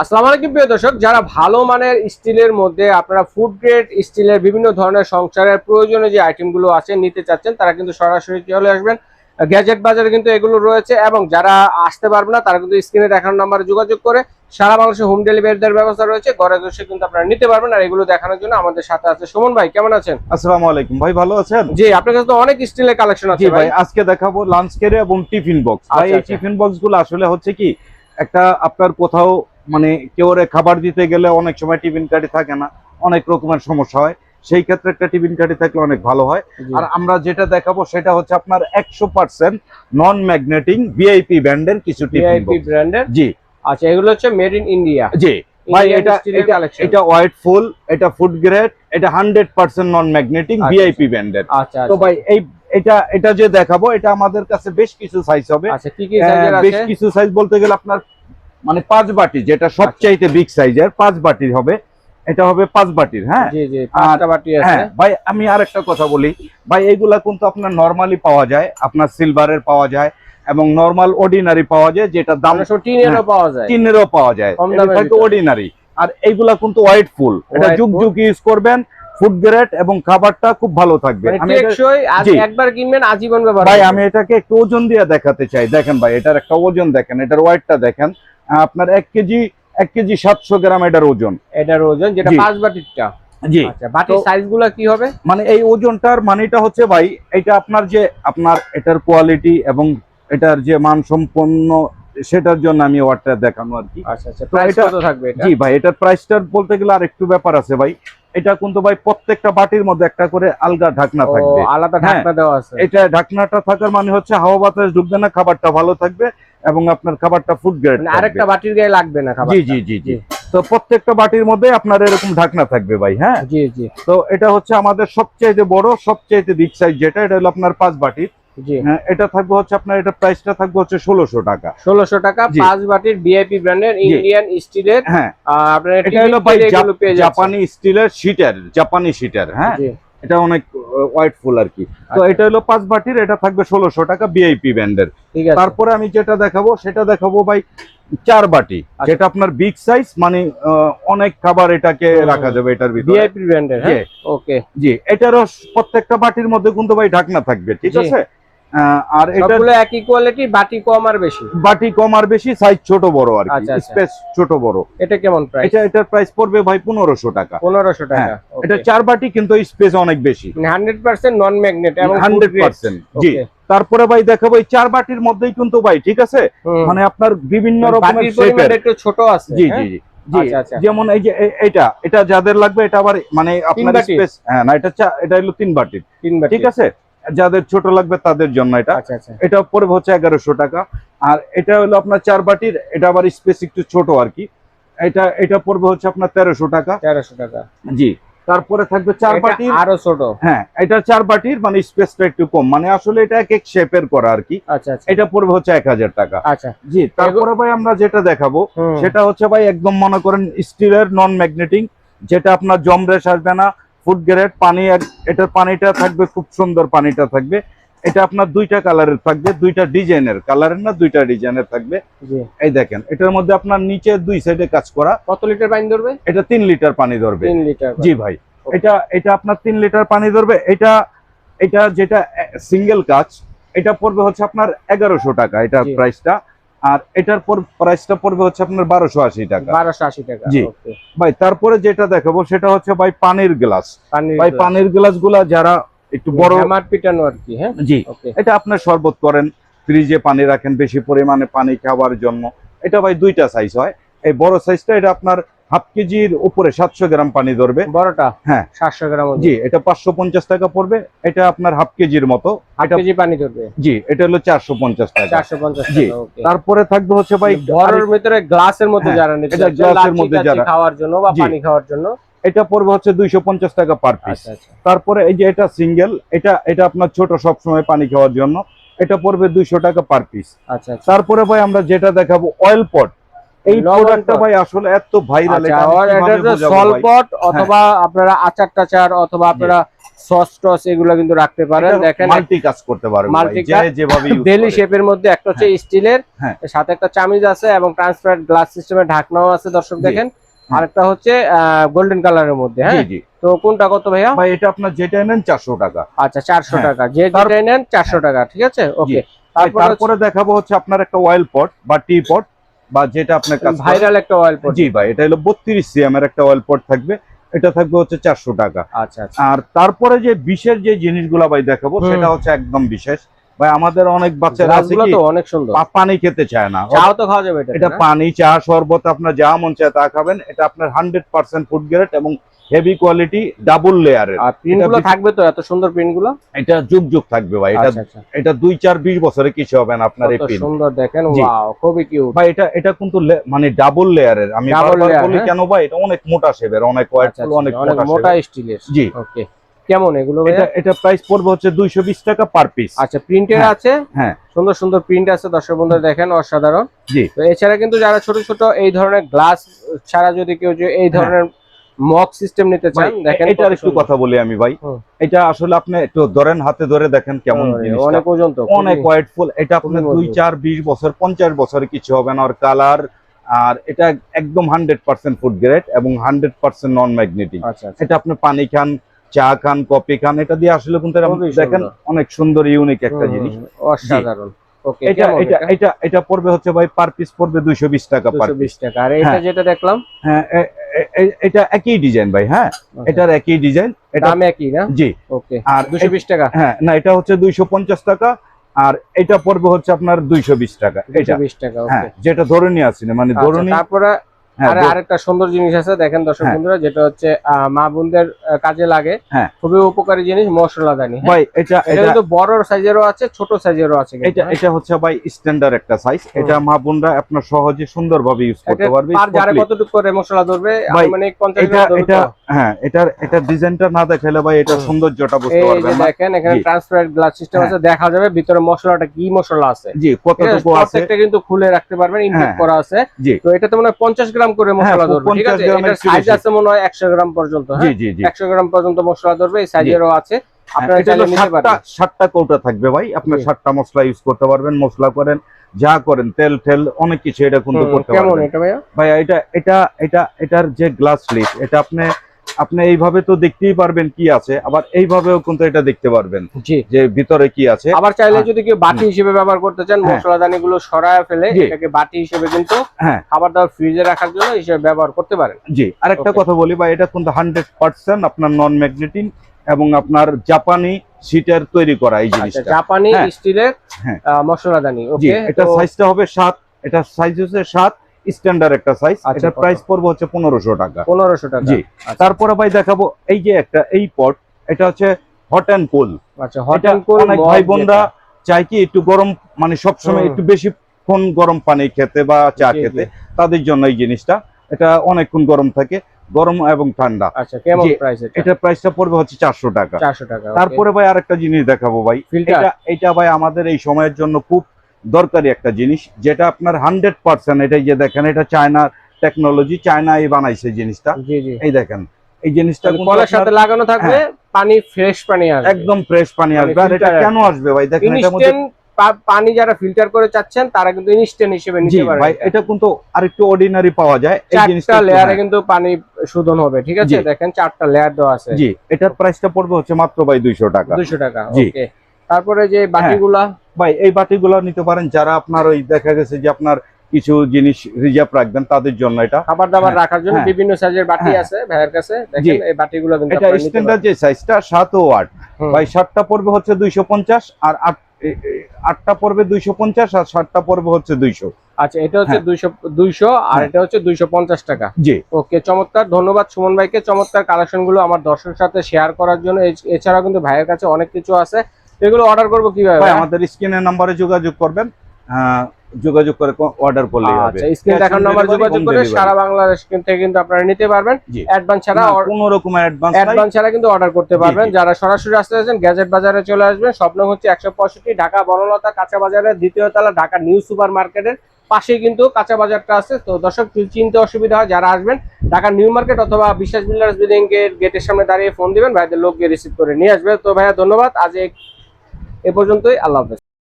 আসসালামু আলাইকুম প্রিয় দর্শক, যারা ভালো মানের স্টিলের মধ্যে আপনারা ফুড গ্রেড স্টিলের বিভিন্ন ধরনের সংসারের প্রয়োজনীয় যে আইটেমগুলো আছে নিতে চাচ্ছেন, তারা কিন্তু সরাসরি চলে আসবেন। গ্যাজেট বাজারে কিন্তু এগুলো রয়েছে, এবং যারা আসতে পারবে না তারা কিন্তু স্ক্রিনে দেখানো নাম্বারে যোগাযোগ করে সারা বাংলাদেশে হোম ডেলিভারি দেওয়ার ব্যবস্থা রয়েছে। ঘরে বসে কিন্তু আপনারা নিতে পারবেন। আর এগুলো দেখানোর জন্য আমাদের সাথে আছে সুমন ভাই। কেমন আছেন? আসসালামু আলাইকুম ভাই, ভালো আছেন? জি, আপনার কাছে তো অনেক স্টিলের কালেকশন আছে ভাই। আজকে দেখাবো লাঞ্চ কেরি এবং টিফিন বক্স। ভাই এই টিফিন বক্স গুলো আসলে হচ্ছে কি, একটা আপনার কোথাও মানে কেউ খাবার দিতে গেলে অনেক সময় টিফিন কাঠি থাকে না, অনেক রকমের সমস্যা হয়। সেই ক্ষেত্রে একটা টিফিন কাঠি থাকলে অনেক ভালো হয়। আর আমরা যেটা দেখাবো সেটা হচ্ছে আপনার 100% নন ম্যাগনেটিং ভিআইপি ব্র্যান্ডের কিছু টিফিন বক্স। ব্র্যান্ডের, জি আচ্ছা, এগুলো হচ্ছে মেড ইন ইন্ডিয়া। জি ভাই, এটা হোয়াইট ফুল, এটা ফুড গ্রেড, এটা 100% নন ম্যাগনেটিং ভিআইপি ব্র্যান্ডের। আচ্ছা, তো ভাই এটা যে দেখাবো, এটা আমাদের কাছে বেশ কিছু সাইজ হবে। আচ্ছা, কি কি সাইজের আছে? বেশ কিছু সাইজ বলতে গেলে আপনার মানে 5 বাটি, যেটা সবচাইতে বিগ সাইজের 5 বাটির হবে। এটা হবে 5 বাটির। হ্যাঁ জি জি, 5টা বাটি আছে। হ্যাঁ ভাই, আমি আরেকটা কথা বলি ভাই, এইগুলা কিন্তু আপনার নরমালি পাওয়া যায়, আপনার সিলভারের পাওয়া যায় এবং নরমাল অর্ডিনারি পাওয়া যায়, যেটা দাম টিনেরও পাওয়া যায়। টিনেরও পাওয়া যায়, এটা অর্ডিনারি। আর এইগুলা কিন্তু হোয়াইট ফুল, এটা যুগ যুগ ইউজ করবেন, ফুড গ্রেড এবং খাবারটা খুব ভালো থাকবে। আমি একবার কিনবেন আজীবন ব্যবহার। ভাই আমি এটাকে একটু ওজন দিয়ে দেখাতে চাই। দেখেন ভাই, এটার একটা ওজন দেখেন, এটার ওয়েটটা দেখেন। আপনার 1 কেজি 700 গ্রাম এটার ওজন। এটার ওজন যেটা 5 বাটিরটা। জি, আচ্ছা, বাটির সাইজগুলো কি হবে? মানে এই ওজনটার মানেটা হচ্ছে ভাই, এটা আপনার যে আপনার এটার কোয়ালিটি এবং এটার যে মানসম্পন্ন, সেটার জন্য আমি ওয়াটটা দেখানো আর কি। আচ্ছা আচ্ছা, প্রাইস কত থাকবে এটা? জি ভাই, এটার প্রাইসটার বলতে গেলে আর একটু ব্যাপার আছে ভাই। এটা কিন্তু ভাই প্রত্যেকটা বাটির মধ্যে একটা করে আলগা ঢাকনা থাকবে, আলাদা ঢাকনা দেওয়া আছে। এটা ঢাকনাটা থাকার মানে হচ্ছে হাওয়া বাতাস ঢুকবে না, খাবারটা ভালো থাকবে এবং আপনার খাবারটা ফুড গ্রেড। মানে আরেকটা বাটির গায়ে লাগবে না খাবার। জি জি জি জি। তো প্রত্যেকটা বাটির মধ্যে আপনার এরকম ঢাকনা থাকবে ভাই। হ্যাঁ জি জি। তো এটা হচ্ছে আমাদের সবচেয়ে বড়, সবচেয়ে বিগ সাইজ, যেটা এটা হলো আপনার 5 বাটির। হ্যাঁ, এটা থাকবে হচ্ছে আপনার, এটা প্রাইসটা থাকবে হচ্ছে 1600 টাকা। 1600 টাকা 5 বাটির ভিআইপি ব্র্যান্ডের ইন্ডিয়ান স্টিলের। হ্যাঁ, আপনার এটা হলো ভাই জাপানি স্টিলের শিটার, জাপানি শিটার। হ্যাঁ, এটা অনেক হোয়াইট ফুল আর কি। তো এটা হলো 5 বাটির, এটা থাকবে 1600 টাকা ভিআইপি ব্র্যান্ডের। তারপরে আমি যেটা দেখাবো সেটা দেখাবো ভাই 4 বাটি, যেটা আপনার বিগ সাইজ, মানে অনেক খাবার এটাকে রাখা যাবে এটার ভিতরে, ভিআইপি ব্র্যান্ডের। হ্যাঁ, ওকে। জি, এটারও প্রত্যেকটা বাটির মধ্যে কিন্তু ভাই ঢাকনা থাকবে, ঠিক আছে? আর এটা সবগুলো একই কোয়ালিটি, বাটি কম আর বেশি, বাটি কম আর বেশি, সাইজ ছোট বড় আর কি, স্পেস ছোট বড়। এটা কেমন প্রাইস? এটার প্রাইস পড়বে ভাই 1500 টাকা। 1500 টাকা। এটা 4 বাটি, কিন্তু স্পেস অনেক বেশি, 100% নন ম্যাগনেট এবং 100%। জি, তারপরে ভাই দেখাবো এই 4 বাটির মধ্যেই কিন্তু ভাই, ঠিক আছে, মানে আপনার বিভিন্ন রকমের শেপের, একটু ছোট আছে। জি জি জি। যেমন এই যে এটা যাদের লাগবে, এটা আবার মানে আপনার স্পেস, হ্যাঁ না, এটা হলো 3 বাটির, ঠিক আছে? যাদের ছোট লাগবে তাদের জন্য এটা। এটা পড়বে হচ্ছে 1100 টাকা। আর এটা হলো আপনার 4 বাটির, এটা আবার স্পেস একটু ছোট আর কি, এটা পড়বে হচ্ছে আপনার 1300 টাকা। 1300 টাকা, জি। তারপরে থাকবে 4 বাটির, আরো ছোট। হ্যাঁ, এটা 4 বাটির, মানে স্পেসটা একটু কম, মানে আসলে এটা এক শেপের করা আর কি। এটা পড়বে হচ্ছে 1000 টাকা। আচ্ছা, জি। তারপরে ভাই আমরা যেটা দেখাবো সেটা হচ্ছে ভাই একদম মনে করেন স্টিলের নন ম্যাগনেটিং, যেটা আপনার জমরেশ আসবে না, ফুড গ্রেড পানি। এটার পানিটা থাকবে খুব সুন্দর, পানিটা থাকবে। এটা আপনার 2টা কালারের থাকবে, 2টা ডিজাইনের, কালারের না 2টা ডিজাইনের থাকবে। এই দেখেন, এটার মধ্যে আপনার নিচে 2 সাইডে কাজ করা। কত লিটার পানি ধরবে? এটা 3 লিটার পানি ধরবে। 3 লিটার? জি ভাই, এটা আপনার 3 লিটার পানি ধরবে। এটা যেটা সিঙ্গেল কাজ, এটা পড়বে হচ্ছে আপনার 1100 টাকা, এটা প্রাইসটা। আর এটার প্রাইসটা পড়বে হচ্ছে আপনার 1280 টাকা। 1280 টাকা, জি ভাই। তারপরে যেটা দেখাবো সেটা হচ্ছে ভাই পানির গ্লাস। ভাই পানির গ্লাস গুলা যারা একটু বড়, হ্যামার পিটানো আর কি। হ্যাঁ, জি। এটা আপনার শরবত করেন, ফ্রিজে পানি রাখেন বেশি পরিমাণে পানি খাওয়ার জন্য। এটা ভাই 2টা সাইজ হয়। এই বড় সাইজটা, এটা আপনার হাফ কেজির উপরে 700 গ্রাম পানি ধরবে। বড়টা, হ্যাঁ, 700 গ্রাম, জি। এটা 550 টাকা পড়বে। এটা আপনার হাফ কেজির মতো, হাফ কেজি পানি ধরবে, জি। এটা হলো 450 টাকা। 450 টাকা, জি। তারপরে থাকবে হচ্ছে ভাই বড়র ভিতরে গ্লাসের মধ্যে যারা নিতে চায়, গ্লাসের মধ্যে যারা খাওয়ার জন্য বা পানি খাওয়ার জন্য, এটা পড়বে হচ্ছে 250 টাকা পার পিস। তারপরে এই যে এটা সিঙ্গেল, এটা আপনার ছোট, সব সময় পানি খাওয়ার জন্য, এটা পড়বে 200 টাকা পার পিস। আচ্ছা। তারপরে ভাই আমরা যেটা দেখাবো অয়েল পট। এই প্রোডাক্টটা ভাই আসলে এত ভাইরাল, এটা সলপট অথবা আপনারা আচার টাচার অথবা আপনারা সস টস এগুলো কিন্তু রাখতে পারেন। দেখেন মাল্টি কাজ করতে পারবেন মাল্টি যেভাবে বেলি শেপের মধ্যে একটা হচ্ছে স্টিলের, সাথে একটা চামিজ আছে এবং ট্রান্সপারেন্ট গ্লাস সিস্টেমের ঢাকনাও আছে দর্শক দেখেন। আরেকটা হচ্ছে গোল্ডেন কালারের মধ্যে। হ্যাঁ তো কোনটা কত ভাইয়া? ভাই এটা আপনার যেটা নেন 400 টাকা। আচ্ছা 400 টাকা, যেটা নেন 400 টাকা, ঠিক আছে ওকে। তারপরে দেখাবো হচ্ছে আপনার একটা অয়েল পট বা টি পট বা যেটা আপনার কাছে ভাইরাল একটা অয়েল পট। জি ভাই এটা হলো 32 সিএম এর একটা অয়েল পট থাকবে, এটা থাকবে হচ্ছে 400 টাকা। আচ্ছা আর তারপরে যে বিশেষ যে জিনিসগুলো ভাই দেখাবো সেটা হচ্ছে একদম বিশেষ ভাই। আমাদের অনেক বাচ্চারা আছে কি অনেক সুন্দর পানি খেতে চায় না, চাও তো খাওয়া যাবে এটা পানি চা শরবত আপনার যা মন চায় তা খাবেন। এটা আপনার 100% ফুড গ্রেড এবং হেভি কোয়ালিটি ডাবল লেয়ারের। আর প্রিন্টগুলো থাকবে তো এত সুন্দর প্রিন্টগুলো, এটা যুগ যুগ থাকবে ভাই। এটা 2-4-20 বছরে কিছু হবে না আপনার এই প্রিন্ট। সুন্দর দেখেন, ওয়াও খুবই কিউট ভাই। এটা কিন্তু মানে ডাবল লেয়ারের, আমি বারবার বলি কেন ভাই, এটা অনেক মোটা শেপের, অনেক ওয়েটফুল, অনেক মোটা স্টিলের। জি ওকে কেমন এগুলো? এটা প্রাইস পড়বে হচ্ছে 220 টাকা পার পিস। আচ্ছা প্রিন্টের আছে, হ্যাঁ সুন্দর সুন্দর প্রিন্ট আছে দর্শক বন্ধুরা দেখেন, অসাধারণ। জি তো এছাড়া কিন্তু যারা ছোট ছোট এই ধরনের গ্লাস ছাড়া যদি কেউ যে এই ধরনের মক সিস্টেম নিতে চান, দেখেন এটার একটু কথা বলি আমি ভাই। এটা আসলে আপনি একটু ধরেন হাতে ধরে দেখেন কেমন জিনিস, অনেক ওজন তো, অনেক ওয়েটফুল। এটা আপনার 2-4-20 বছর 50 বছরে কিছু হবে না। আর কালার, আর এটা একদম 100% ফুড গ্রেড এবং 100% নন ম্যাগনেটিক। এটা আপনি পানি খান, চা খান, কফি খান, এটা দিয়ে আসলে কিন্তু দেখেন অনেক সুন্দর ইউনিক একটা জিনিস, অসাধারণ। এটা পড়বে হচ্ছে ভাই পার পিস পড়বে 220 টাকা পার পিস। আর এটা যেটা দেখলাম, হ্যাঁ এটা একই ডিজাইন ভাই। হ্যাঁ এটার একই ডিজাইন, এটা দাম একই না? জি ওকে। আর 220 টাকা? হ্যাঁ না, এটা হচ্ছে 250 টাকা আর এটা পড়বে হচ্ছে আপনার 220 টাকা। এটা 220 টাকা ওকে। হ্যাঁ যেটা ধরুনি আছে না, মানে ধরুনি। তারপরে আরেকটা সুন্দর জিনিস আছে দেখেন দর্শক বন্ধুরা, যেটা হচ্ছে মা বোনদের কাজে লাগে, খুবই উপকারী জিনিস, মশলাদানি ভাই। এটা কিন্তু বড় সাইজেরও আছে, ছোট সাইজেরও আছে। এটা হচ্ছে ভাই স্ট্যান্ডার্ড একটা সাইজ। এটা মা বোনরা আপনার সহজে সুন্দরভাবে ইউজ করতে পারবে। আর যারা কতটুকু করে মশলা ধরবে মানে 50 গ্রাম ধরবে। হ্যাঁ এটা ডিজাইনটা না দেখালে ভাই এটা সৌন্দর্যটা বুঝতে পারবেন না। দেখেন এখানে ট্রান্সপারেন্ট গ্লাস সিস্টেম আছে, দেখা যাবে ভিতরে মশলাটা কি মশলা আছে, জি কতটুকু আছে এটা কিন্তু খুলে রাখতে পারবেন, ইনটেক করা আছে। তো এটাতে মনে হয় 50 গ্রাম করে মশলা ধরবে, ঠিক আছে? এটার সাইজ আছে মনে হয় 100 গ্রাম পর্যন্ত। হ্যাঁ 100 গ্রাম পর্যন্ত মশলা ধরবে, এই সাইজেরও আছে। আপনারা চাইলে নিতে পারেন। 7টা কৌটা থাকবে ভাই, আপনার 7টা মশলা ইউজ করতে পারবেন। মশলা করেন, যা করেন, তেল ঠেল অনেক কিছু এটা কিন্তু করতে পারবেন। কেমন এটা ভাইয়া? ভাই এটার যে গ্লাস লিড, এটা আপনি এইভাবে তো দেখতেই পারবেন কি আছে, আবার এইভাবেও কিন্তু এটা দেখতে পারবেন যে ভিতরে কি আছে। আবার চাইলে যদি কেউ বাটি হিসেবে ব্যবহার করতে চান, মশলাদানি গুলো সরায় ফেলে এটাকে বাটি হিসেবে কিন্তু খাবার দাবার ফ্রিজে রাখার জন্য হিসেবে ব্যবহার করতে পারেন। জি আরেকটা কথা বলি ভাই, এটা কিন্তু 100% আপনার নন ম্যাগনেটিক এবং আপনার জাপানি সিটের তৈরি করা এই জিনিসটা, জাপানি স্টিলের মশলাদানি। ওকে এটা সাইজটা হবে 7, এটা সাইজ হচ্ছে 7 স্ট্যান্ডার্ড একটা সাইজ। এটা প্রাইস পড়বে হচ্ছে 1500 টাকা। 1500 টাকা জি। তারপরে ভাই দেখাবো এই যে একটা এই পট, এটা হচ্ছে হট এন্ড কুল। আচ্ছা হট এন্ড কুল, অনেক ভাই বোনরা চাই কি একটু গরম, মানে সব সময় একটু বেশিক্ষণ গরম পানি খেতে বা চা খেতে, তাদের জন্য এই জিনিসটা। এটা অনেকক্ষণ গরম থাকে, গরম এবং ঠান্ডা। আচ্ছা কেমন প্রাইস এটা? এটা প্রাইসটা পড়বে হচ্ছে 400 টাকা। 400 টাকা। তারপরে ভাই আরেকটা জিনিস দেখাবো ভাই, এটা ভাই আমাদের এই সময়ের জন্য খুব দরকারি একটা জিনিস, যেটা আপনার 100%। এটাই যে দেখেন, এটা চায়নার টেকনোলজি, চায়নাই বানাইছে জিনিসটা। এই দেখেন এই জিনিসটা কলের সাথে লাগানো থাকবে, পানি ফ্রেশ পানি আসবে, একদম ফ্রেশ পানি আসবে। আর এটা কেন আসবে ভাই দেখেন, এটার মধ্যে পানি যারা ফিল্টার করে চাচ্ছেন তারা কিন্তু ইনস্ট্যান্ট হিসেবে নিতে পারে ভাই। এটা কিন্তু আরেকটু অর্ডিনারি পাওয়া যায়, এই জিনিসটা লেয়ারে কিন্তু পানি শোধন হবে, ঠিক আছে? দেখেন 4টা লেয়ার দেওয়া আছে। জি এটার প্রাইসটা পড়বে হচ্ছে মাত্র ভাই 200 টাকা। 200 টাকা ওকে। তারপরে যে বাটিগুলা ভাই, এই বাটিগুলো নিতে পারেন যারা আপনার ওই দেখা গেছে যে আপনার কিছু জিনিস রিজার্ভ রাখবেন, তাদের জন্য এটা খাবার দাবার রাখার জন্য বিভিন্ন সাইজের বাটি আছে ভাইয়ের কাছে। দেখেন এই বাটিগুলো কিন্তু এটা স্ট্যান্ডার্ড যে সাইজটা 7 ও 8 ভাই। 7টা পড়বে হচ্ছে 250 আর 8টা পড়বে 250 আর 7টা পড়বে হচ্ছে 200। আচ্ছা এটা হচ্ছে 200 আর এটা হচ্ছে 250 টাকা। জি ওকে চমৎকার, ধন্যবাদ সুমন ভাইকে চমৎকার কালেকশন গুলো আমার দর্শকের সাথে শেয়ার করার জন্য। এছাড়াও কিন্তু ভাইয়ের কাছে অনেক কিছু আছে, এগুলো অর্ডার করবো কিভাবে? ভাই আমাদের স্ক্রিনের নম্বরে যোগাযোগ করবেন, যোগাযোগ করে অর্ডার করলেই হবে। আচ্ছা স্ক্রিন দেখার নাম্বার যোগাযোগ করে সারা বাংলাদেশ থেকে কিন্তু আপনারা নিতে পারবেন। অ্যাডভান্স ছাড়া, কোনো রকমের অ্যাডভান্স ছাড়া কিন্তু অর্ডার করতে পারবেন। যারা সরাসরি আসতে চাচ্ছেন গ্যাজেট বাজারে চলে আসবেন। স্বপ্ন হচ্ছে 165 ঢাকা বনলতা কাঁচা বাজারের 2য় তলা, ঢাকা নিউ সুপার মার্কেটের পাশেই কিন্তু কাঁচা বাজারটা আছে। তো দর্শক চিনতে অসুবিধা হয় যারা আসবেন ঢাকা নিউ মার্কেট অথবা বিশ্বাস বিল্ডার্স বিল্ডিং এর গেটের সামনে দাঁড়িয়ে ফোন দিবেন, ভাইদের লোক গিয়ে রিসিভ করে নিয়ে আসবে। তো ভাইয়া ধন্যবাদ, আজ এ পর্যন্তই, আল্লাহ হাফেজ।